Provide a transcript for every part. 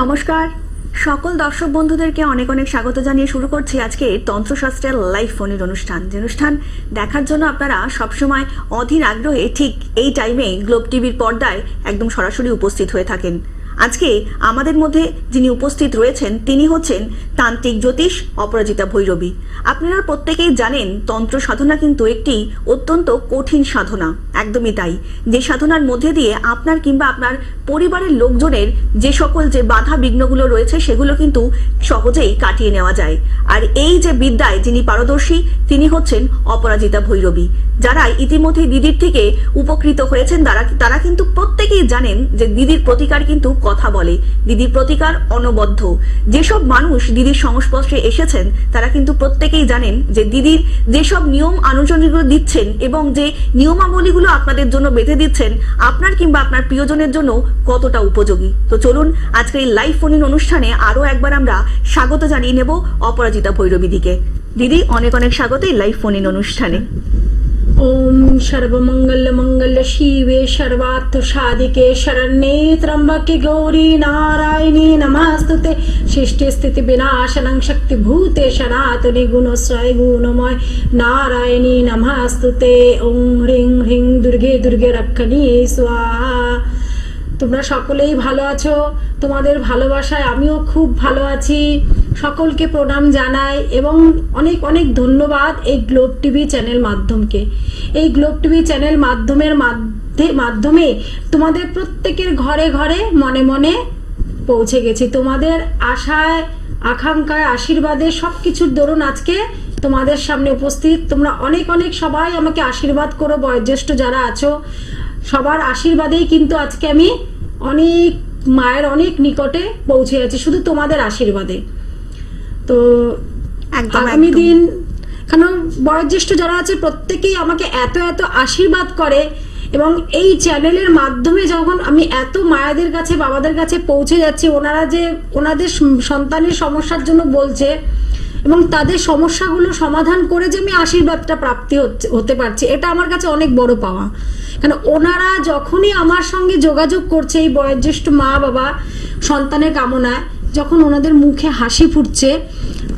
নমস্কার সকল দর্শক বন্ধুদেরকে অনেক অনেক স্বাগত জানিয়ে শুরু করছি আজকে তন্ত্রশাস্ত্রের লাইভ ফোনের অনুষ্ঠান। যে অনুষ্ঠান দেখার জন্য আপনারা সবসময় অধীর আগ্রহে ঠিক এই টাইমে গ্লোব টিভির পর্দায় একদম সরাসরি উপস্থিত হয়ে থাকেন। আজকে আমাদের মধ্যে যিনি উপস্থিত রয়েছেন তিনি হচ্ছেন তান্ত্রিক জ্যোতিষ অপরাজিতা ভৈরবী। আপনারা প্রত্যেকেই জানেন তন্ত্র সাধনা কিন্তু একটি অত্যন্ত কঠিন সাধনা, একদমই তাই। যে সাধনার মধ্যে দিয়ে আপনার কিংবা আপনার পরিবারের লোকজনের যে সকল যে বাধা বিঘ্নগুলো রয়েছে সেগুলো কিন্তু সহজেই কাটিয়ে নেওয়া যায়। আর এই যে বিদ্যায় যিনি পারদর্শী তিনি হচ্ছেন অপরাজিতা ভৈরবী। যারা ইতিমধ্যে দিদির থেকে উপকৃত হয়েছেন তারা কিন্তু প্রত্যেকেই জানেন যে দিদির প্রতিকার কিন্তু কথা বলে, দিদির প্রতিকার অনবদ্য। যেসব মানুষ দিদির সংস্পর্শে এসেছেন তারা কিন্তু প্রত্যেকেই জানেন যে দিদির যেসব নিয়ম আনুষ্ঠানিকগুলো দিচ্ছেন এবং যে নিয়মাবলীগুলো আপনাদের জন্য বেঁধে দিচ্ছেন আপনার কিংবা আপনার প্রিয়জনের জন্য কতটা উপযোগী। তো চলুন আজকের এই লাইভ ফোন ইন অনুষ্ঠানে আরো একবার আমরা স্বাগত জানিয়ে নেব অপরাজিতা ভৈরবী দিকে। দিদি অনেক অনেক স্বাগত এই লাইভ ফোন ইন অনুষ্ঠানে। ओम सर्वमंगल मंगल शिवे सर्वार्थ साधिके शरण्ये त्र्यंबके गौरी नारायणी नमस्तुते सृष्टि स्थिति विनाशनं शक्ति भूते सनातनी गुणश्रय गुणमय नारायणी नमस्तुते। ओम ह्रीं ह्रीं दुर्गे दुर्गे रक्षणी स्वाहा। তোমরা সকলেই ভালো আছো, তোমাদের ভালোবাসায় আমিও খুব ভালো আছি। সকলকে প্রণাম জানাই এবং অনেক অনেক ধন্যবাদ এই গ্লোব টিভি চ্যানেল মাধ্যমকে। এই গ্লোব টিভি চ্যানেল মাধ্যমে তোমাদের প্রত্যেকের ঘরে ঘরে মনে মনে পৌঁছে গেছি। তোমাদের আশায় আকাঙ্ক্ষায় আশীর্বাদে সবকিছুর দরুন আজকে তোমাদের সামনে উপস্থিত। তোমরা অনেক অনেক সবাই আমাকে আশীর্বাদ করো, বয়োজ্যেষ্ঠ যারা আছো সবার আশীর্বাদেই কিন্তু আজকে আমি অনেক মায়ের অনেক নিকটে পৌঁছে যাচ্ছি, শুধু তোমাদের আশীর্বাদে। তো আগামী দিন কারণ বয়োজ্যেষ্ঠ যারা আছে প্রত্যেকেই আমাকে এত এত আশীর্বাদ করে এবং এই চ্যানেলের মাধ্যমে যখন আমি এত মায়েদের কাছে বাবাদের কাছে পৌঁছে যাচ্ছি, ওনারা যে ওনাদের সন্তানের সমস্যার জন্য বলছে এবং তাদের সমস্যাগুলো সমাধান করে যে আমি আশীর্বাদটা প্রাপ্তি হতে পারছি, এটা আমার কাছে অনেক বড় পাওয়া। কারণ ওনারা যখনই আমার সঙ্গে যোগাযোগ করছে এই বয়োজ্যেষ্ঠ মা বাবা সন্তানের কামনায়, যখন ওনাদের মুখে হাসি ফুটছে,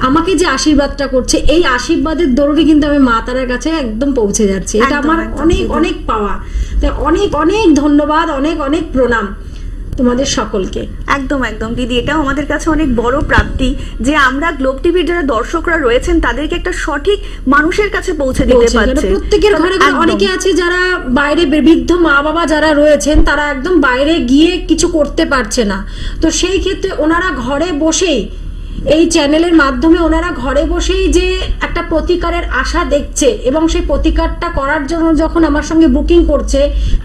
আমাকে যে আশীর্বাদটা করছে এই আশীর্বাদের দরুনই কিন্তু আমি মা তারার কাছে একদম পৌঁছে যাচ্ছি। এটা আমার অনেক অনেক পাওয়া। তাই অনেক অনেক ধন্যবাদ, অনেক অনেক প্রণাম তোমাদের সকলকে। একদম একদম দিদি, এটাও আমাদের কাছে অনেক বড় প্রাপ্তি যে আমরা গ্লোব টিভির যারা দর্শকরা রয়েছেন তাদেরকে একটা সঠিক মানুষের কাছে পৌঁছে দিতে পারছি। প্রত্যেকের ঘরে ঘরে অনেকে আছে যারা বাইরে বৃদ্ধ মা বাবা যারা রয়েছেন তারা একদম বাইরে গিয়ে কিছু করতে পারছে না। তো সেই ক্ষেত্রে ওনারা ঘরে বসেই এই চ্যানেলের মাধ্যমে ওনারা ঘরে বসেই যে একটা প্রতিকারের আশা দেখছে এবং সেই প্রতিকারটা করার জন্য যখন আমার সঙ্গে বুকিং করছে,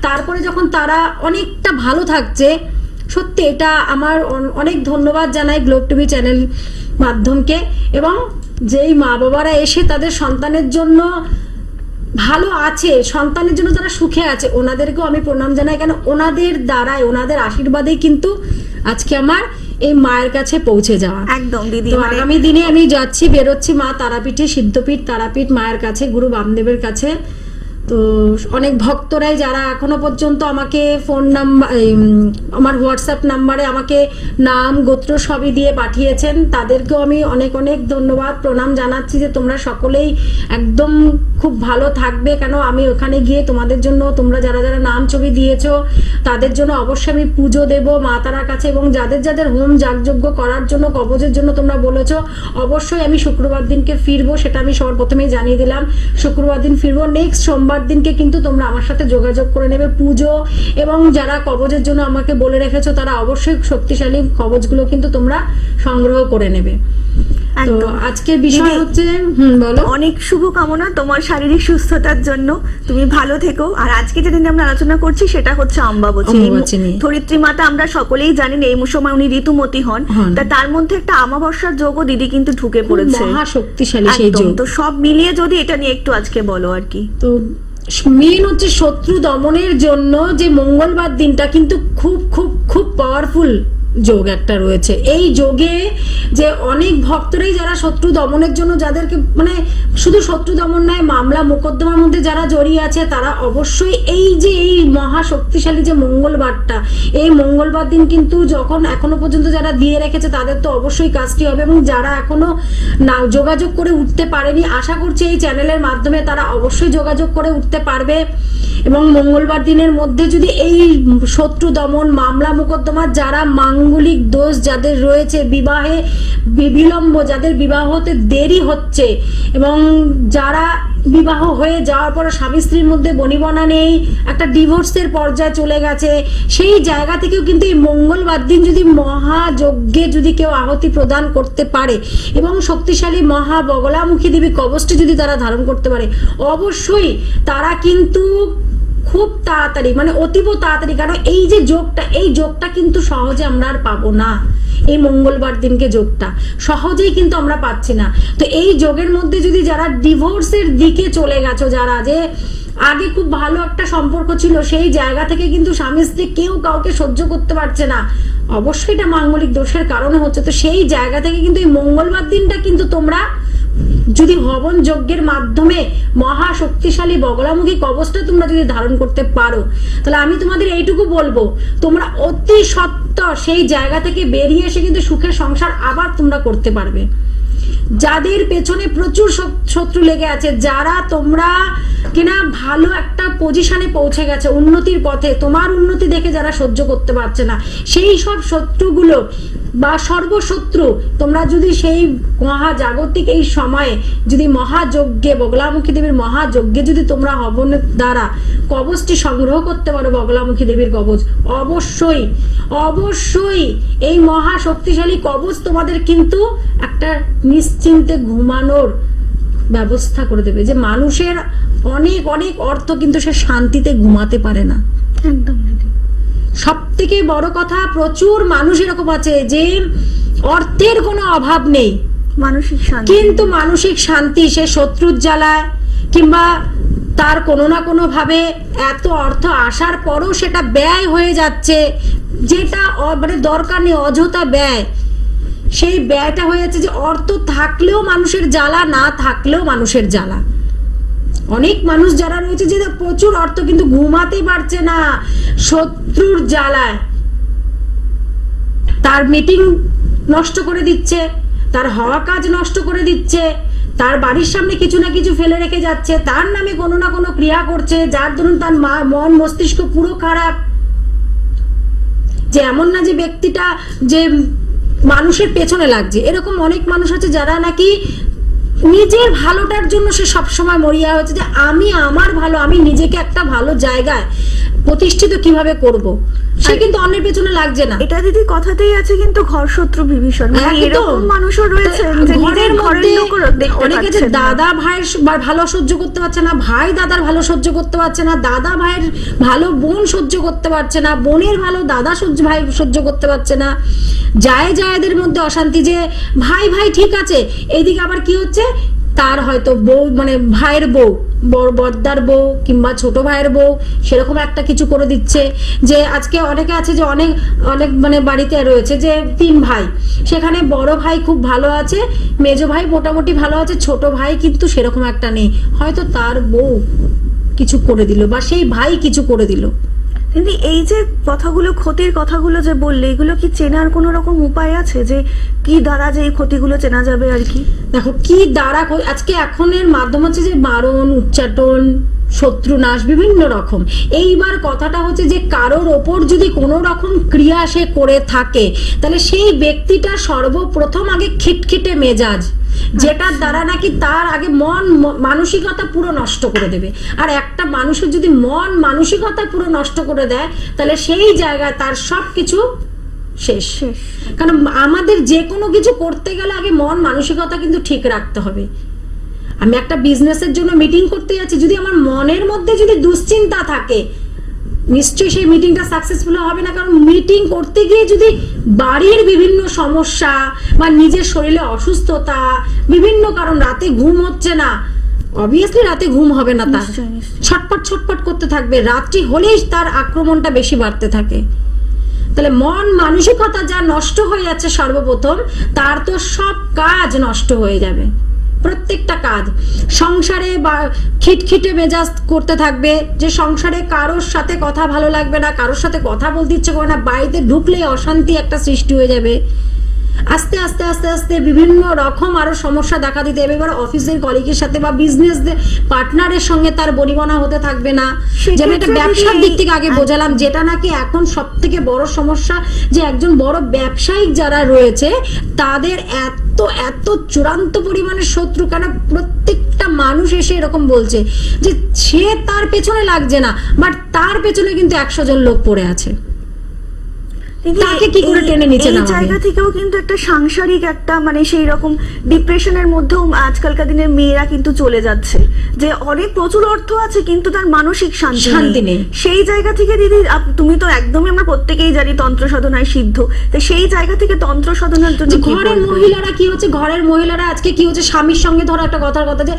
তারপরে যখন তারা অনেকটা ভালো থাকছে, সত্যি এটা আমার অনেক ধন্যবাদ জানাই গ্লোব টিভি চ্যানেল মাধ্যমকে। এবং যেই মা বাবারা এসে তাদের সন্তানের জন্য ভালো আছে, সন্তানের জন্য যারা সুখে আছে, ওনাদেরকেও আমি প্রণাম জানাই। কেন ওনাদের দ্বারাই ওনাদের আশীর্বাদেই কিন্তু আজকে আমার এই মায়ের কাছে পৌঁছে যাওয়া। একদম দিদি, আগামী দিনে আমি যাচ্ছি, বেরোচ্ছি মা তারাপীঠে, সিদ্ধপীঠ তারাপীঠ মায়ের কাছে, গুরু বামদেবের কাছে। তো অনেক ভক্তরাই যারা এখনো পর্যন্ত আমাকে ফোন নাম্বার আমার হোয়াটসঅ্যাপ নাম্বারে আমাকে নাম গোত্র সবই দিয়ে পাঠিয়েছেন, তাদেরকেও আমি অনেক অনেক ধন্যবাদ প্রণাম জানাচ্ছি যে তোমরা সকলেই একদম খুব ভালো থাকবে। কেন আমি ওখানে গিয়ে তোমাদের জন্য, তোমরা যারা যারা নাম ছবি দিয়েছো তাদের জন্য অবশ্যই আমি পুজো দেব মা তারার কাছে। এবং যাদের যাদের হোম যাগযজ্ঞ করার জন্য কবচের জন্য তোমরা বলেছো, অবশ্যই আমি শুক্রবার দিনকে ফিরবো, সেটা আমি সবার প্রথমেই জানিয়ে দিলাম। শুক্রবার দিন ফিরবো। নেক্সট সোমবার দিনকে কিন্তু তোমরা আমার সাথে যোগাযোগ করে নেবে পুজো, এবং যারা কবচের জন্য আমাকে বলে রেখেছো তারা অবশ্যই শক্তিশালী কবচগুলো কিন্তু তোমরা সংগ্রহ করে নেবে। তো আজকের বিষয় হচ্ছে বলো, অনেক শুভকামনা তোমার শারীরিক সুস্থতার জন্য, তুমি ভালো থেকো। আর আজকে যেদিন আমরা আলোচনা করছি সেটা হচ্ছে অম্বাবচী। ধরিত্রী মাতা আমরা সকলেই জানেন এই সময় উনি ঋতুমতী হন, তার মধ্যে একটা অমাবস্যার যোগও দিদি কিন্তু ঢুকে পড়েছে, মহা শক্তিশালী সেই যোগ। তো সব মিলিয়ে যদি এটা নিয়ে একটু আজকে বলো আর কি। তো মেন হচ্ছে শত্রু দমনের জন্য যে মঙ্গলবার দিনটা কিন্তু খুব খুব খুব পাওয়ারফুল যোগ একটা রয়েছে। এই যোগে যে অনেক ভক্তরাই যারা শত্রু দমনের জন্য যাদেরকে মানে শুধু শত্রু দমন নয়, মামলা মোকদ্দমার মধ্যে যারা জড়িয়ে আছে তারা অবশ্যই এই যে এই মহা শক্তিশালী যে মঙ্গলবারটা, এই মঙ্গলবার দিন কিন্তু যখন এখনো পর্যন্ত যারা দিয়ে রেখেছে তাদের তো অবশ্যই কাজটি হবে, এবং যারা এখনো না যোগাযোগ করে উঠতে পারেনি আশা করছি এই চ্যানেলের মাধ্যমে তারা অবশ্যই যোগাযোগ করে উঠতে পারবে। এবং মঙ্গলবার দিনের মধ্যে যদি এই শত্রু দমন, মামলা মোকদ্দমার যারা মাঙ্গলিক দোষ যাদের রয়েছে, বিবাহে বিলম্ব, যাদের বিবাহ হতে দেরি হচ্ছে, এবং যারা বিবাহ হয়ে যাওয়ার পর স্বামী স্ত্রীর মধ্যে বনিবনা নেই, একটা ডিভোর্সের পর্যায়ে চলে গেছে, সেই জায়গা থেকেও কিন্তু এই মঙ্গলবার দিন যদি মহাযজ্ঞে যদি কেউ আহুতি প্রদান করতে পারে এবং শক্তিশালী মহা বগলামুখী দেবী কবচটি যদি তারা ধারণ করতে পারে, অবশ্যই তারা কিন্তু খুব তাড়াতাড়ি মানে অতীব তাড়াতাড়ি, কারণ এই যে যোগটা, এই যোগটা কিন্তু সহজে আমরা আর পাবো না। এই মঙ্গলবার দিনকে যোগটা সহজেই কিন্তু আমরা পাচ্ছি না। তো এই যোগের মধ্যে যদি যারা ডিভোর্সের দিকে চলে গেছো, যারা যে আগে খুব ভালো একটা সম্পর্ক ছিল সেই জায়গা থেকে কিন্তু স্বামী স্ত্রী কেউ কাউকে সহ্য করতে পারছে না, অবশ্যই এটা মাঙ্গলিক দোষের কারণে হচ্ছে। তো সেই জায়গা থেকে কিন্তু এই মঙ্গলবার দিনটা কিন্তু তোমরা যদি হবন যজ্ঞের মাধ্যমে মহা শক্তিশালী বগলামুখী কবচটা তোমরা যদি ধারণ করতে পারো, তাহলে আমি তোমাদের এইটুকু বলবো, তোমরা অতি সত্বর সেই জায়গা থেকে বেরিয়ে এসে কিন্তু সুখের সংসার আবার তোমরা করতে পারবে। যাদের পেছনে প্রচুর শত্রু লেগে আছে, যারা তোমরা কিনা ভালো একটা পজিশনে পৌঁছে গেছে উন্নতির পথে, তোমার উন্নতি দেখে যারা সহ্য করতে পারছে না, সেই সব শত্রুগুলো বা সর্বশত্রু তোমরা যদি সেই মহাজাগতিক এই সময়ে যদি মহাযজ্ঞে, বগলামুখী দেবীর মহাযজ্ঞে যদি তোমরা হবনের দ্বারা কবচটি সংগ্রহ করতে পারো, বগলামুখী দেবীর কবচ, অবশ্যই অবশ্যই এই মহা শক্তিশালী কবচ তোমাদের কিন্তু একটা নিশ্চিন্তে ঘুমানোর ব্যবস্থা করে দেবে। যে মানুষের অনেক অনেক অর্থ কিন্তু সে শান্তিতে ঘুমাতে পারে না। একদম সব থেকে বড় কথা, প্রচুর মানুষ এরকম আছে যে অর্থের কোনো অভাব নেই, মানসিক শান্তি, কিন্তু মানসিক শান্তি সে শত্রুর জ্বালায় কিংবা তার কোনো না কোনো ভাবে এত অর্থ আসার পরও সেটা ব্যয় হয়ে যাচ্ছে, যেটা মানে দরকার নেই, অযথা ব্যয়। সেই ব্যয়টা হয়ে যাচ্ছে যে অর্থ থাকলেও মানুষের জ্বালা, না থাকলেও মানুষের জ্বালা। অনেক মানুষ যারা রয়েছে যে প্রচুর অর্থ কিন্তু ঘুমাতে পারছে না শত্রুর জ্বালায়, তার মিটিং নষ্ট করে দিচ্ছে, তার হওয়া কাজ নষ্ট করে দিচ্ছে, তার বাড়ির সামনে কিছু না কিছু ফেলে রেখে যাচ্ছে, তার নামে কোনো না কোনো ক্রিয়া করছে, যার দরুন তার মন মস্তিষ্ক পুরো খারাপ। যে এমন না যে ব্যক্তিটা যে মানুষের পেছনে লাগছে, এরকম অনেক মানুষ আছে যারা নাকি নিজের ভালোটার জন্য সে সবসময় মরিয়া হচ্ছে যে আমি আমার ভালো, আমি নিজেকে একটা ভালো জায়গায় প্রতিষ্ঠিত কিভাবে করব, সে কিন্তু অন্যের পেছনে লাগছে না। এটা দিদি কথাতেই আছে, কিন্তু ঘর শত্রু বিভীষণ, এরকম মানুষও রয়েছে ঘরের মধ্যে অনেকে যে দাদা ভাইয়ের ভালো সহ্য করতে পারছে না, ভাই দাদার ভালো সহ্য করতে পারছে না, দাদা ভাইয়ের ভালো বোন সহ্য করতে পারছে না, বোনের ভালো দাদা ভাই সহ্য করতে পারছে না, জায়েদের মধ্যে অশান্তি, যে ভাই ভাই ঠিক আছে, এইদিকে আবার কি হচ্ছে, তার হয়তো বউ মানে ভাইয়ের বউ, বড়দার বউ কিংবা ছোট ভাইয়ের বউ সেরকম একটা কিছু করে দিচ্ছে। যে আজকে অনেকে আছে যে অনেক অনেক মানে বাড়িতে রয়েছে যে 3 ভাই, সেখানে বড় ভাই খুব ভালো আছে, মেজো ভাই মোটামুটি ভালো আছে, ছোট ভাই কিন্তু সেরকম একটা নেই, হয়তো তার বউ কিছু করে দিল বা সেই ভাই কিছু করে দিল। কিন্তু এই যে কথাগুলো, ক্ষতির কথাগুলো যে বললে, এগুলো কি চেনার কোনো রকম উপায় আছে যে কি দ্বারা যে এই ক্ষতিগুলো চেনা যাবে আর কি? দেখো কি দ্বারা আজকে এখনের মাধ্যম হচ্ছে যে মারণ, উচ্চাটন, শত্রুনাশ, বিভিন্ন রকম। এইবার কথাটা হচ্ছে যে কারোর ওপর যদি কোনো রকম ক্রিয়া সে করে থাকে, তাহলে সেই ব্যক্তিটা সর্বপ্রথম আগে খিটখিটে মেজাজ, যেটার দ্বারা নাকি তার আগে মন মানসিকতা পুরো নষ্ট করে দেবে। আর একটা মানুষের যদি মন মানসিকতা পুরো নষ্ট করে দেয়, তাহলে সেই জায়গায় তার সবকিছু শেষ। কারণ আমাদের যে কোনো কিছু করতে গেলে আগে মন মানসিকতা কিন্তু ঠিক রাখতে হবে। আমি একটা বিজনেসের জন্য মিটিং করতে যাচ্ছি, যদি আমার মনের মধ্যে যদি দুশ্চিন্তা থাকে, নিশ্চয়ই সেই মিটিংটা সাকসেসফুল হবে না। কারণ মিটিং করতে গিয়ে যদি বাড়ির বিভিন্ন সমস্যা বা নিজের শরীরে অসুস্থতা, বিভিন্ন কারণ রাতে ঘুম হচ্ছে না, অবভিয়াসলি রাতে ঘুম হবে না, তার ছটপট ছটপট করতে থাকবে, রাত্রি হলেই তার আক্রমণটা বেশি বাড়তে থাকে। তাহলে মন মানসিকতা যা নষ্ট হয়ে যাচ্ছে সর্বপ্রথম, তার তো সব কাজ নষ্ট হয়ে যাবে, প্রত্যেকটা কাজ। সংসারে বা খিটখিটে মেজাজ করতে থাকবে, যে সংসারে কারোর সাথে কথা ভালো লাগবে না, কারোর সাথে কথা বলতে ইচ্ছে করে না, বাড়িতে ঢুকলে অশান্তি একটা সৃষ্টি হয়ে যাবে। আস্তে আস্তে আস্তে আস্তে বিভিন্ন রকম আরো সমস্যা দেখা দিতে হবে। এবার অফিসের কলিগের সাথে বা বিজনেস পার্টনারের সঙ্গে তার বনিবনা হতে থাকবে না। যেমন একটা ব্যবসার দিক থেকে আগে বোঝালাম, যেটা নাকি এখন সব থেকে বড় সমস্যা, যে একজন বড় ব্যবসায়িক যারা রয়েছে তাদের এত এত চূড়ান্ত পরিমাণে শত্রু। কেন প্রত্যেকটা মানুষ এসে এরকম বলছে যে সে তার পেছনে লাগছে না, বাট তার পেছনে কিন্তু 100 জন লোক পড়ে আছে, তাকে কি করে টেনে নিচে নামাবে? এই জায়গা থেকেও কিন্তু একটা সাংসারিক একটা মানে সেই রকম ডিপ্রেশনের মধ্যেও আজকালকার দিনের মেয়েরা কিন্তু চলে যাচ্ছে, যে অনেক প্রচুর অর্থ আছে কিন্তু তার মানসিক শান্তি নেই। সেই জায়গা থেকে দিদি তুমি তো একদমই, আমরা প্রত্যেকেই জানি তন্ত্র সাধনায় সিদ্ধ, তো সেই জায়গা থেকে তন্ত্র সাধনার জন্য ঘরের মহিলারা কি হচ্ছে, ঘরের মহিলারা আজকে কি হচ্ছে, স্বামীর সঙ্গে ধরো একটা কথার কথা, যে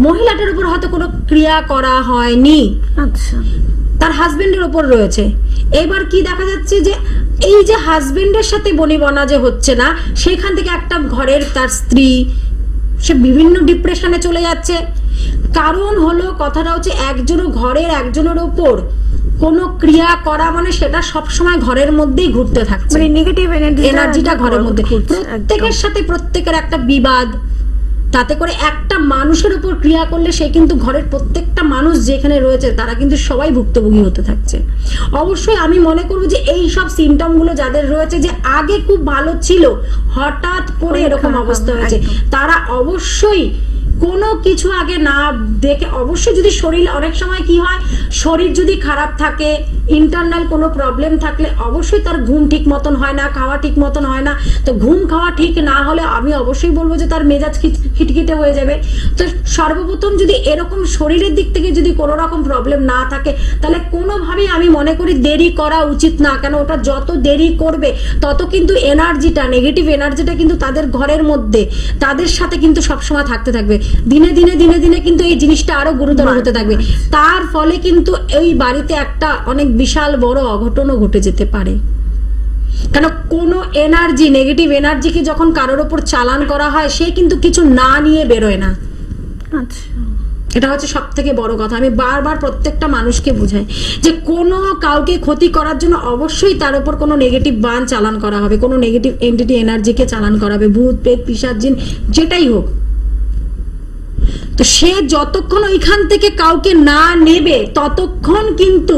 মহিলাটার উপর হয়তো কোনো ক্রিয়া করা হয়নি, আচ্ছা, তার হাজবেন্ডের উপর রয়েছে। এবার কি দেখা যাচ্ছে যে এই যে হাজবেন্ডের সাথে বনিবনা যে হচ্ছে না, সেখান থেকে একটা ঘরের তার স্ত্রী সে বিভিন্ন ডিপ্রেশনে চলে যাচ্ছে। কারণ হলো কথাটা হচ্ছে একজনের ঘরের একজনের উপর কোনো ক্রিয়া করা মানে সেটা সবসময় ঘরের মধ্যেই ঘুরতে থাকছে, মানে নেগেটিভ এনার্জিটা ঘরের মধ্যে। প্রত্যেকের সাথে প্রত্যেকের একটা বিবাদ, তাতে করে একটা মানুষের উপর ক্রিয়া করলে সে কিন্তু ঘরের প্রত্যেকটা মানুষ যেখানে রয়েছে তারা কিন্তু সবাই ভুক্তভোগী হতে থাকছে। অবশ্যই আমি মনে করবো যে এই সব সিমটম গুলো যাদের রয়েছে, যে আগে খুব ভালো ছিল হঠাৎ করে এরকম অবস্থা হয়েছে, তারা অবশ্যই কোনো কিছু আগে না দেখে, অবশ্যই যদি শরীর, অনেক সময় কি হয় শরীর যদি খারাপ থাকে, ইন্টারনাল কোনো প্রবলেম থাকলে অবশ্যই তার ঘুম ঠিক মতন হয় না, খাওয়া ঠিক মতন হয় না। তো ঘুম খাওয়া ঠিক না হলে আমি অবশ্যই বলবো যে তার মেজাজ খিটখিটে হয়ে যাবে। তো সর্বপ্রথম যদি এরকম শরীরের দিক থেকে যদি কোনো রকম প্রবলেম না থাকে, তাহলে কোনোভাবেই আমি মনে করি দেরি করা উচিত না। কেন ওটা যত দেরি করবে তত কিন্তু এনার্জিটা, নেগেটিভ এনার্জিটা কিন্তু তাদের ঘরের মধ্যে তাদের সাথে কিন্তু সবসময় থাকতে থাকবে। দিনে দিনে দিনে দিনে কিন্তু এই জিনিসটা আরো গুরুতর হতে থাকবে, তার ফলে কিন্তু এই বাড়িতে একটা অনেক বিশাল বড় অঘটনও ঘটে যেতে পারে। কেন কোনো এনার্জি, নেগেটিভ এনার্জিকে যখন কারোর ওপর চালান করা হয়, সে কিন্তু কিছু না নিয়ে বেরোয় না। আচ্ছা, এটা হচ্ছে সব থেকে বড় কথা। আমি বারবার প্রত্যেকটা মানুষকে বোঝাই যে কোনো কাউকে ক্ষতি করার জন্য অবশ্যই তার উপর কোনো নেগেটিভ বান চালান করা হবে, কোনো নেগেটিভ এন্টিটি এনার্জিকে চালান করা হবে, ভূত প্রেত পিশাচ জিন যেটাই হোক। তো সে যতক্ষণ ওইখান থেকে কাউকে না নেবে ততক্ষণ কিন্তু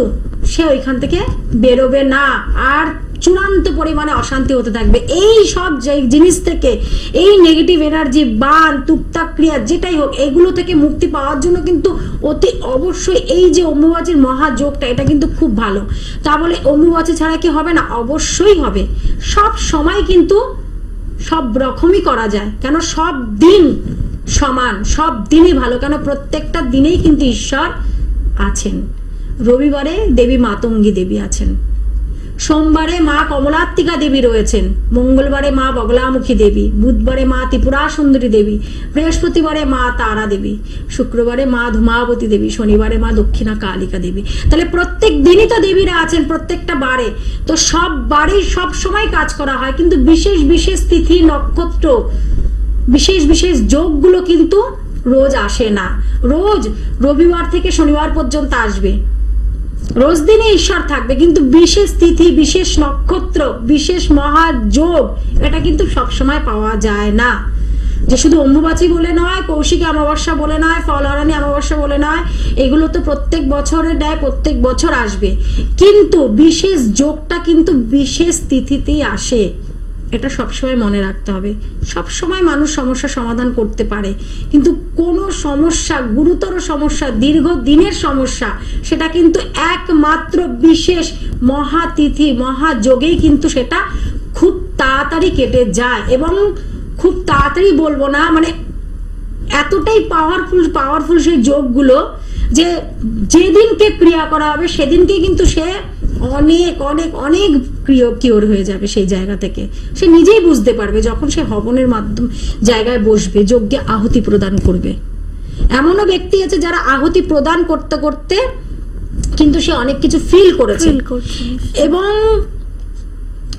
সে ওইখান থেকে বেরোবে না, আর চূড়ান্ত পরিমাণে অশান্তি হতে থাকবে। এই সব জিনিস থেকে, এই নেগেটিভ এনার্জি, বান, তুকতাক ক্রিয়া যেটাই হোক, এগুলো থেকে মুক্তি পাওয়ার জন্য কিন্তু অতি অবশ্যই এই যে অম্বুবাচীর মহাযোগটা, এটা কিন্তু খুব ভালো। তা বলে অম্বুবাচী ছাড়া কি হবে না? অবশ্যই হবে। সব সময় কিন্তু সব রকমই করা যায়, কেন সব দিন সমান, সব দিনই ভালো। কেন প্রত্যেকটা দিনেই কিন্তু ঈশ্বর আছেন। রবিবারে দেবী মাতঙ্গী দেবী আছেন, সোমবারে মা কমলাত্মিকা দেবী রয়েছেন, মঙ্গলবারে মা বগলামুখী দেবী, বুধবারে মা ত্রিপুরা সুন্দরী দেবী, বৃহস্পতিবারে মা তারা দেবী, শুক্রবারে মা ধূমাবতী দেবী, শনিবারে মা দক্ষিণা কালিকা দেবী। তাহলে প্রত্যেক দিনই তো দেবীরা আছেন, প্রত্যেকটা বারে। তো সব বারেই সব সময় কাজ করা হয়, কিন্তু বিশেষ বিশেষ তিথি, নক্ষত্র, বিশেষ বিশেষ যোগগুলো কিন্তু রোজ আসে না। রোজ রবিবার থেকে শনিবার পর্যন্ত আসবে, রোজ দিনে ঈশ্বর থাকবে, কিন্তু বিশেষ তিথি, বিশেষ নক্ষত্র, বিশেষ মহাযোগ এটা কিন্তু সবসময় পাওয়া যায় না। যে শুধু অম্বুবাচী বলে নয়, কৌশিকী অমাবস্যা বলে নয়, ফলহারানি অমাবস্যা বলে নয়, এগুলো তো প্রত্যেক বছরের ন্যায় প্রত্যেক বছর আসবে, কিন্তু বিশেষ যোগটা কিন্তু বিশেষ তিথিতেই আসে। এটা সবসময় মনে রাখতে হবে। সবসময় মানুষ সমস্যা সমাধান করতে পারে, কিন্তু কোনো সমস্যা, গুরুতর সমস্যা, দীর্ঘদিনের সমস্যা, সেটা কিন্তু একমাত্র বিশেষ মহাতিথি, মহাযোগেই কিন্তু সেটা খুব তাড়াতাড়ি কেটে যায়। এবং খুব তাড়াতাড়ি বলবো না, মানে এতটাই পাওয়ারফুল সেই যোগগুলো, যে যেদিনকে ক্রিয়া করা হবে সেদিনকে কিন্তু সে অনেক অনেক অনেক কিওর হয়ে যাবে। সেই জায়গা থেকে সে নিজেই বুঝতে পারবে, যখন সে হবনের মাধ্যম জায়গায় বসবে, যজ্ঞে আহুতি প্রদান করবে। এমনও ব্যক্তি আছে যারা আহুতি প্রদান করতে করতে কিন্তু সে অনেক কিছু ফিল করেছে, এবং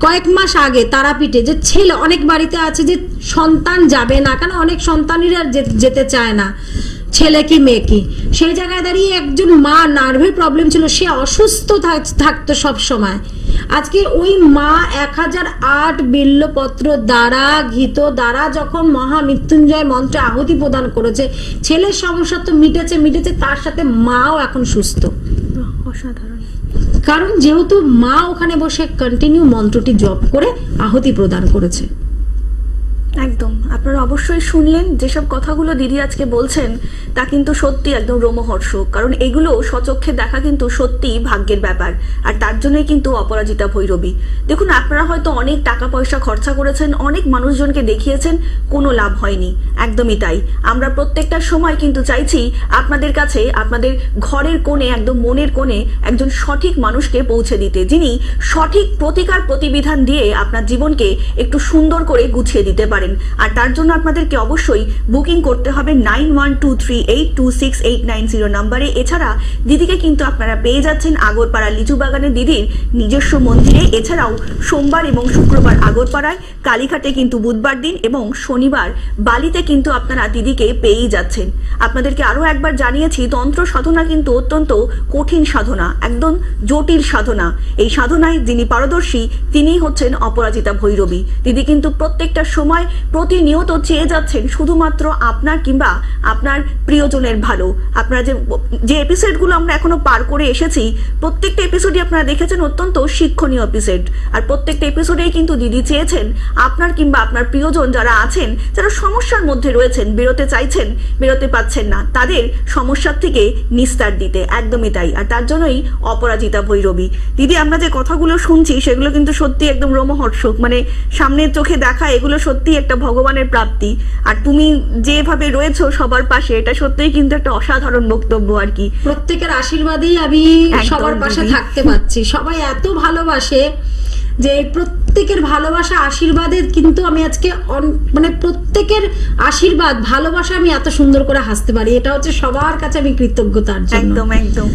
কয়েক মাস আগে তারাপীঠে যে ছেলে, অনেক বাড়িতে আছে যে সন্তান যাবে না কেন, অনেক সন্তানেরা যেতে চায় না, ছেলে কি মেয়ে কি, সেই জায়গায় দাঁড়িয়ে একজন মা, নার্ভের প্রবলেম ছিল, সে অসুস্থ থাকতো সব সময়। আজকে ওই মা 1008 বিল্লপত্র দ্বারা, ঘিত দ্বারা যখন মহামৃত্যুঞ্জয় মন্ত্রে আহুতি প্রদান করেছে, ছেলের সমস্যা তো মিটেছে, তার সাথে মাও এখন সুস্থ। অসাধারণ। কারণ যেহেতু মা ওখানে বসে কন্টিনিউ মন্ত্রটি জপ করে আহুতি প্রদান করেছে। একদম, আপনারা অবশ্যই শুনলেন যেসব কথাগুলো দিদি আজকে বলছেন তা কিন্তু সত্যি একদম রোমহর্ষক, কারণ এগুলো স্বচক্ষে দেখা কিন্তু সত্যি ভাগ্যের ব্যাপার। আর তার জন্যই কিন্তু অপরাজিতা ভৈরবী। দেখুন, আপনারা হয়তো অনেক টাকা পয়সা খরচা করেছেন, অনেক মানুষজনকে দেখিয়েছেন, কোনো লাভ হয়নি। একদমই তাই। আমরা প্রত্যেকটা সময় কিন্তু চাইছি আপনাদের কাছে, আপনাদের ঘরের কোণে, একদম মনের কোণে একজন সঠিক মানুষকে পৌঁছে দিতে, যিনি সঠিক প্রতিকার প্রতিবিধান দিয়ে আপনার জীবনকে একটু সুন্দর করে গুছিয়ে দিতে পারেন। আর তার জন্য আপনাদেরকে অবশ্যই বুকিং করতে হবে 9123826890 নম্বরে। এছাড়া দিদিকে কিন্তু আপনারা পেয়ে যাচ্ছেন আগরপাড়া লিচু বাগানে দিদির নিজস্ব মন্দিরে। এছাড়াও সোমবার এবং শুক্রবার আগরপাড়ায়, কালীঘাটে কিন্তু বুধবার দিন, এবং শনিবার বালিতে কিন্তু আপনারা দিদিকে পেয়েই যাচ্ছেন। আপনাদেরকে আরো একবার জানিয়েছি, তন্ত্র সাধনা কিন্তু অত্যন্ত কঠিন সাধনা, একদম জটিল সাধনা। এই সাধনায় যিনি পারদর্শী তিনিই হচ্ছেন অপরাজিতা ভৈরবী। দিদি কিন্তু প্রত্যেকটা সময় প্রতিনিয়ত চেয়ে যাচ্ছেন শুধুমাত্র আপনার কিংবা আপনার প্রিয়জনের ভালো। আপনারা যে এপিসোডগুলো আমরা এখনো পার করে এসেছি, প্রত্যেকটা এপিসোডই আপনারা দেখেছেন অত্যন্ত শিক্ষণীয় এপিসোড। আর প্রত্যেকটা এপিসোডেই কিন্তু দিদি চেয়েছেন আপনার কিংবা আপনার প্রিয়জন যারা আছেন, যারা সমস্যার মধ্যে রয়েছেন, বেরোতে চাইছেন, বেরোতে পাচ্ছেন না, তাদের সমস্যার থেকে নিস্তার দিতে। একদমই তাই। আর তার জন্যই অপরাজিতা ভৈরবী। দিদি, আমরা যে কথাগুলো শুনছি সেগুলো কিন্তু সত্যি একদম রোমহর্ষক, মানে সামনের চোখে দেখা, এগুলো সত্যি একটা ভগবানের প্রাপ্তি। আর তুমি যেভাবে রয়েছো সবার পাশে, এটা সত্যিই কিন্তু একটা অসাধারণ বক্তব্য। আর কি প্রত্যেকের আশীর্বাদেই আমি সবার পাশে থাকতে পারছি। সবাই এত ভালোবাসে যে প্রত্যেকের ভালোবাসা আশীর্বাদে কিন্তু আমি আজকে মানে প্রত্যেকের আশীর্বাদ ভালোবাসা আমি এত সুন্দর করে হাসতে পারি, এটা হচ্ছে সবার কাছে আমি কৃতজ্ঞতার জন্য। একদম একদম।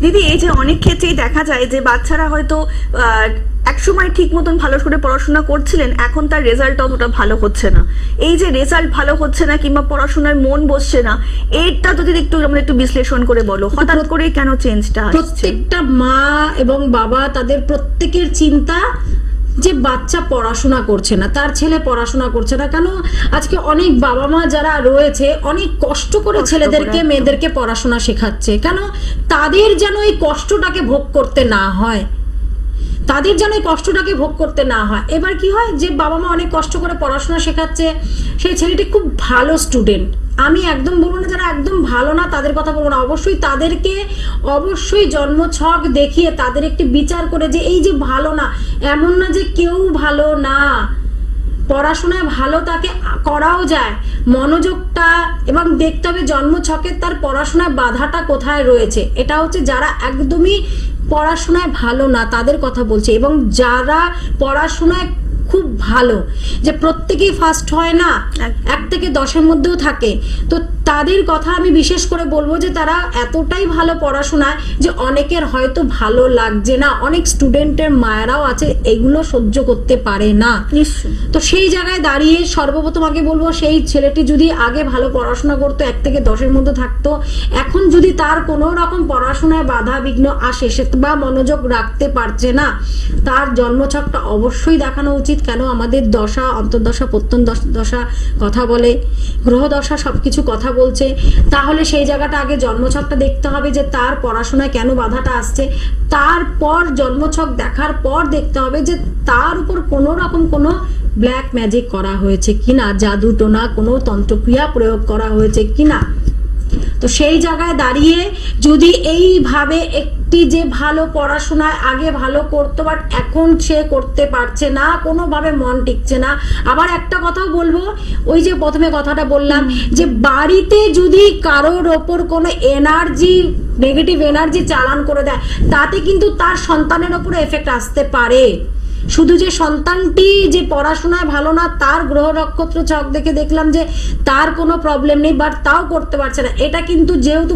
দিদি, এই যে অনেক ক্ষেত্রেই দেখা যায় যে বাচ্চারা হয়তো একসময় ঠিক মতন ভালো করে পড়াশোনা করছিলেন, এখন তার রেজাল্ট অতটা ভালো হচ্ছে না। এই যে রেজাল্ট ভালো হচ্ছে না কিংবা পড়াশোনায় মন বসছে না, এটা যদি আমরা একটু বিশ্লেষণ করে বলো, হঠাৎ করে কেন চেঞ্জটা? প্রত্যেকটা মা এবং বাবা তাদের প্রত্যেকের চিন্তা যে বাচ্চা পড়াশোনা করছে না, তার ছেলে পড়াশোনা করছে না কেন। আজকে অনেক বাবা মা যারা রয়েছে অনেক কষ্ট করে ছেলেদেরকে মেয়েদেরকে পড়াশোনা শেখাচ্ছে, কেন তাদের যেন এই কষ্টটাকে ভোগ করতে না হয়, তাদের যেন এই কষ্টটাকে ভোগ করতে না হয়। এবার কি হয় যে বাবা মা অনেক কষ্ট করে পড়াশোনা শেখাচ্ছে, সেই ছেলেটি খুব ভালো স্টুডেন্ট, আমি একদম বলবো না যারা একদম ভালো না তাদের কথা বলবো না, অবশ্যই তাদেরকে অবশ্যই জন্মছক দেখিয়ে তাদের একটি বিচার করে যে এই যে ভালো না, এমন না যে কেউ ভালো না, পড়াশোনায় ভালো তাকে করাও যায়, মনোযোগটা এবং দেখতে হবে জন্মছকে তার পড়াশোনায় বাধাটা কোথায় রয়েছে। এটা হচ্ছে যারা একদমই পড়াশোনায় ভালো না তাদের কথা বলছে, এবং যারা পড়াশোনায় খুব ভালো, যে প্রত্যেকেই ফার্স্ট হয় না, 1 থেকে 10-এর মধ্যেও থাকে, তো তাদের কথা আমি বিশেষ করে বলবো যে তারা এতটাই ভালো পড়াশোনায় যে অনেকের হয়তো ভালো লাগছে না, অনেক স্টুডেন্টের মায়েরাও আছে এগুলো সহ্য করতে পারে না। তো সেই জায়গায় দাঁড়িয়ে সর্বপ্রথম আগে বলবো, সেই ছেলেটি যদি আগে ভালো পড়াশোনা করতো, 1 থেকে 10-এর মধ্যে থাকতো, এখন যদি তার কোনো রকম পড়াশোনায় বাধা বিঘ্ন আসে, সে বা মনোযোগ রাখতে পারছে না, তার জন্মছকটা অবশ্যই দেখানো উচিত। কেন আমাদের দশা, অন্তর্দশা, প্রত্যন্তদশা কথা বলে, গ্রহ দশা সবকিছু কথা বলছে, তাহলে সেই জায়গাটা আগে জন্মছকটা দেখতে হবে যে তার পড়াশোনায় কেন বাধাটা আসছে, তারপর জন্মছক দেখার পর দেখতে হবে যে তার উপর কোনো রকম কোনো ব্ল্যাক ম্যাজিক করা হয়েছে কিনা, জাদু টোনা কোনো তন্ত্রক্রিয়া প্রয়োগ করা হয়েছে কিনা। তো সেই জায়গায় দাঁড়িয়ে যদি এইভাবে একটি যে ভালো পড়াশোনায় আগে ভালো করতো বাট এখন সে করতে পারছে না, কোনোভাবে মন টিকছে না। আবার একটা কথাও বলবো, ওই যে প্রথমে কথাটা বললাম যে বাড়িতে যদি কারোর ওপর কোনো এনার্জি, নেগেটিভ এনার্জি চালান করে দেয়, তাতে কিন্তু তার সন্তানের ওপরে এফেক্ট আসতে পারে। শুধু যে সন্তানটি যে পড়াশোনায় ভালো না, তার গ্রহ নক্ষত্র ছক দেখে দেখলাম যে তার কোনো প্রবলেম নেই, বাট তাও করতে পারছে না, এটা কিন্তু যেহেতু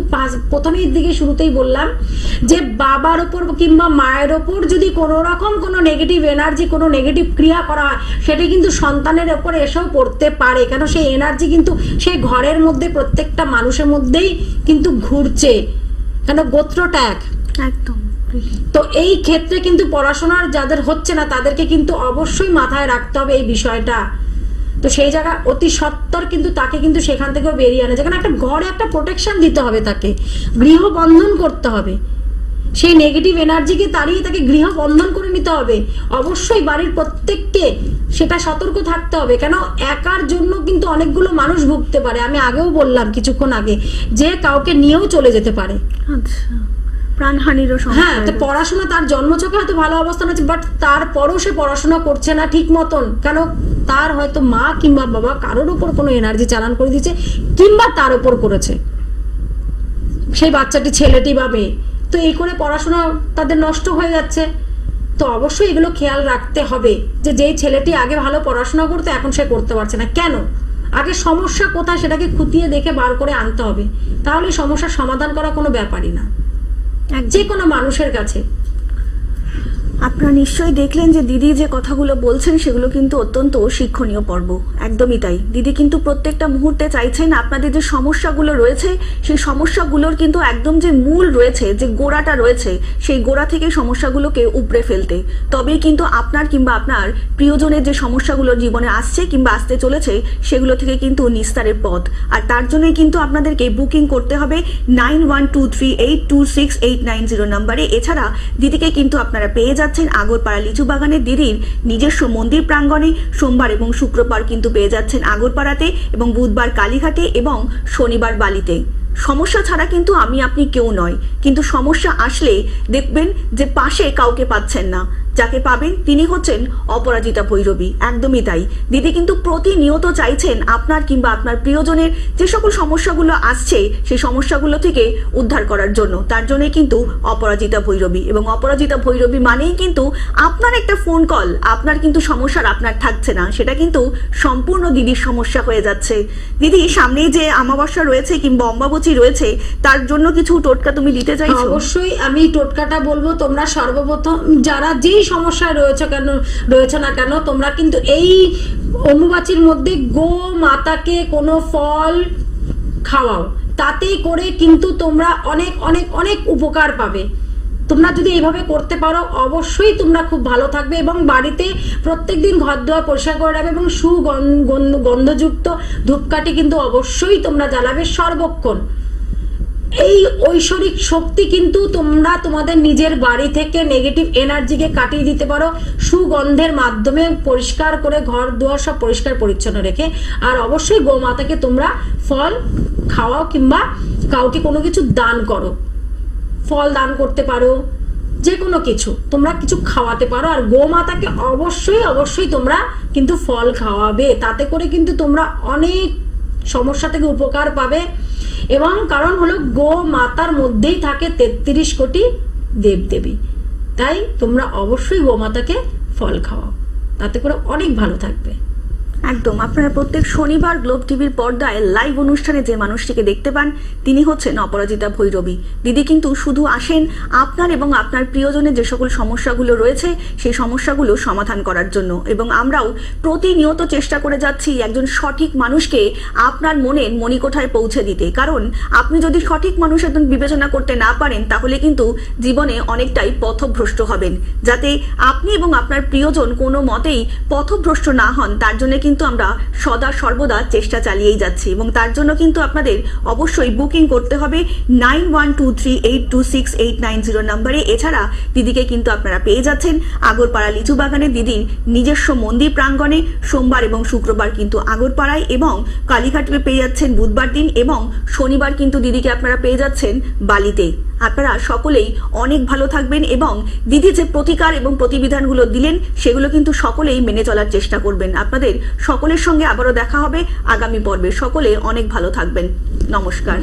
প্রথমের দিকে শুরুতেই বললাম যে বাবার ওপর কিংবা মায়ের ওপর যদি কোনো রকম কোনো নেগেটিভ এনার্জি, কোনো নেগেটিভ ক্রিয়া করা হয়, সেটা কিন্তু সন্তানের ওপর এসেও পড়তে পারে। কেন সেই এনার্জি কিন্তু সেই ঘরের মধ্যে প্রত্যেকটা মানুষের মধ্যেই কিন্তু ঘুরছে, কেন গোত্রটা এক। একদম। তো এই ক্ষেত্রে কিন্তু পড়াশোনার যাদের হচ্ছে না তাদেরকে কিন্তু অবশ্যই মাথায় রাখতে হবে এই বিষয়টা। তো সেই জায়গা অতি সত্বর কিন্তু তাকে কিন্তু সেখান থেকেও বেরিয়ে আনে, যেখানে একটা ঘরে একটা প্রোটেকশন দিতে হবে, তাকে গৃহবন্ধন করতে হবে, সেই নেগেটিভ এনার্জিকে তাড়িয়ে তাকে গৃহবন্ধন করে নিতে হবে। অবশ্যই বাড়ির প্রত্যেককে সেটা সতর্ক থাকতে হবে, কেন একার জন্য কিন্তু অনেকগুলো মানুষ ভুগতে পারে। আমি আগেও বললাম কিছুক্ষণ আগে যে কাউকে নিয়েও চলে যেতে পারে। আচ্ছা, প্রাণহানিরও সমস্যা। হ্যাঁ, তো পড়াশোনা তার জন্মছকে হয়তো ভালো অবস্থান আছে, বাট তারপরও সে পড়াশোনা করছে না ঠিক মতন, কেন তার হয়তো মা কিংবা বাবা কারোর উপর কোনো এনার্জি চালান করে দিয়েছে, কিংবা তার উপর করেছে সেই বাচ্চাটি, ছেলেটি বা মেয়ে। তো এই করে পড়াশোনা তাদের নষ্ট হয়ে যাচ্ছে। তো অবশ্যই এগুলো খেয়াল রাখতে হবে যে যেই ছেলেটি আগে ভালো পড়াশোনা করতো এখন সে করতে পারছে না, কেন? আগে সমস্যা কোথায় সেটাকে খুঁটিয়ে দেখে বার করে আনতে হবে, তাহলে সমস্যার সমাধান করা কোনো ব্যাপারই না যে কোনো মানুষের কাছে। আপনারা নিশ্চয়ই দেখলেন যে দিদি যে কথাগুলো বলছেন সেগুলো কিন্তু অত্যন্ত শিক্ষণীয় পর্ব। একদমই তাই। দিদি কিন্তু প্রত্যেকটা মুহূর্তে চাইছেন আপনাদের যে সমস্যাগুলো রয়েছে সেই সমস্যাগুলোর কিন্তু একদম যে মূল রয়েছে, যে গোড়াটা রয়েছে, সেই গোড়া থেকে সমস্যাগুলোকে উপড়ে ফেলতে। তবেই কিন্তু আপনার কিংবা আপনার প্রিয়জনের যে সমস্যাগুলো জীবনে আসছে কিংবা আসতে চলেছে সেগুলো থেকে কিন্তু নিস্তারের পথ। আর তার জন্যই কিন্তু আপনাদেরকে বুকিং করতে হবে 9123826890 নম্বরে। এছাড়া দিদিকে কিন্তু আপনারা পেয়ে যাচ্ছেন আগরপাড়া লিচু বাগানে দিদির নিজস্ব মন্দির প্রাঙ্গণে। সোমবার এবং শুক্রবার কিন্তু পেয়ে যাচ্ছেন আগরপাড়াতে, এবং বুধবার কালীঘাটে এবং শনিবার বালিতে। সমস্যা ছাড়া কিন্তু আমি আপনি কেউ নয়, কিন্তু সমস্যা আসলে দেখবেন যে পাশে কাউকে পাচ্ছেন না, যাকে পাবেন তিনি হচ্ছেন অপরাজিতা ভৈরবী। একদমই তাই। দিদি কিন্তু প্রতিনিয়ত চাইছেন আপনার কিংবা আপনার প্রিয়জনের যে সকল সমস্যাগুলো আসছে সেই সমস্যাগুলো থেকে উদ্ধার করার জন্য। তার জন্যই কিন্তু অপরাজিতা ভৈরবী, এবং অপরাজিতা ভৈরবী মানেই কিন্তু আপনার একটা ফোন কল, আপনার কিন্তু সমস্যার আপনার থাকছে না, সেটা কিন্তু সম্পূর্ণ দিদির সমস্যা হয়ে যাচ্ছে। দিদি, সামনেই যে অমাবস্যা রয়েছে কিংবা অম্বাবচী রয়েছে, তার জন্য কিছু টোটকা তুমি দিতে চাইছো? অবশ্যই আমি টোটকাটা বলবো। তোমরা সর্বপ্রথম যারা যেই সমস্যায় রয়েছে না কেন, তোমরা কিন্তু এই অম্বুবাচীর মধ্যে গো মাতাকে কোনো ফল খাওয়াও, তাতে করে কিন্তু তোমরা অনেক অনেক অনেক উপকার পাবে। তোমরা যদি এইভাবে করতে পারো অবশ্যই তোমরা খুব ভালো থাকবে, এবং বাড়িতে প্রত্যেকদিন ঘর দুয়ার পরিষ্কার করে রাখবে, এবং সুগন্ধযুক্ত ধূপকাঠি কিন্তু অবশ্যই তোমরা জ্বালাবে সর্বক্ষণ। এই ঐশ্বরিক শক্তি কিন্তু তোমরা তোমাদের নিজের বাড়ি থেকে নেগেটিভ এনার্জিকে কাটিয়ে দিতে পারো সুগন্ধের মাধ্যমে, পরিষ্কার করে ঘর দুয়ার সব পরিষ্কার পরিচ্ছন্ন রেখে। আর অবশ্যই গোমাতাকে তোমরা ফল খাওয়াও, কিংবা কাউকে কোনো কিছু দান করো, ফল দান করতে পারো, যে কোনো কিছু তোমরা কিছু খাওয়াতে পারো। আর গোমাতাকে অবশ্যই অবশ্যই তোমরা কিন্তু ফল খাওয়াবে, তাতে করে কিন্তু তোমরা অনেক সমস্যা থেকে উপকার পাবে। এবং কারণ হলো গো মাতার মধ্যেই থাকে 33 কোটি দেবদেবী, তাই তোমরা অবশ্যই গোমাতাকে ফল খাওয়াও, তাতে করে অনেক ভালো থাকবে। একদম। আপনারা প্রত্যেক শনিবার গ্লোব টিভির পর্দায় লাইভ অনুষ্ঠানে যে মানুষটিকে দেখতে পান তিনি হচ্ছেন অপরাজিতা ভৈরবী। দিদি কিন্তু শুধু আসেন আপনার এবং আপনার প্রিয়জনের যে সকল সমস্যাগুলো রয়েছে সেই সমস্যাগুলো সমাধান করার জন্য, এবং আমরাও প্রতিনিয়ত চেষ্টা করে যাচ্ছি একজন সঠিক মানুষকে আপনার মনের মণিকোঠায় পৌঁছে দিতে। কারণ আপনি যদি সঠিক মানুষ একজন বিবেচনা করতে না পারেন তাহলে কিন্তু জীবনে অনেকটাই পথভ্রষ্ট হবেন। যাতে আপনি এবং আপনার প্রিয়জন কোনো মতেই পথভ্রষ্ট না হন তার জন্য কিন্তু আমরা সদা সর্বদা চেষ্টা চালিয়েই যাচ্ছি, এবং তার জন্য কিন্তু আপনাদের অবশ্যই বুকিং করতে হবে 9123826890 নম্বরে। এছাড়া দিদিকে কিন্তু আপনারা পেয়ে যাচ্ছেন আগরপাড়া লিচু বাগানে দিদির নিজস্ব মন্দির প্রাঙ্গণে। সোমবার এবং শুক্রবার কিন্তু আগরপাড়ায়, এবং কালীঘাটে পেয়ে যাচ্ছেন বুধবার দিন, এবং শনিবার কিন্তু দিদিকে আপনারা পেয়ে যাচ্ছেন বালিতে। আপনারা সকলেই অনেক ভালো থাকবেন, এবং দিদি যে প্রতিকার এবং প্রতিবিধানগুলো দিলেন সেগুলো কিন্তু সকলেই মেনে চলার চেষ্টা করবেন। আপনাদের সকলের সঙ্গে আবারও দেখা হবে আগামী পর্বে। সকলে অনেক ভালো থাকবেন। নমস্কার।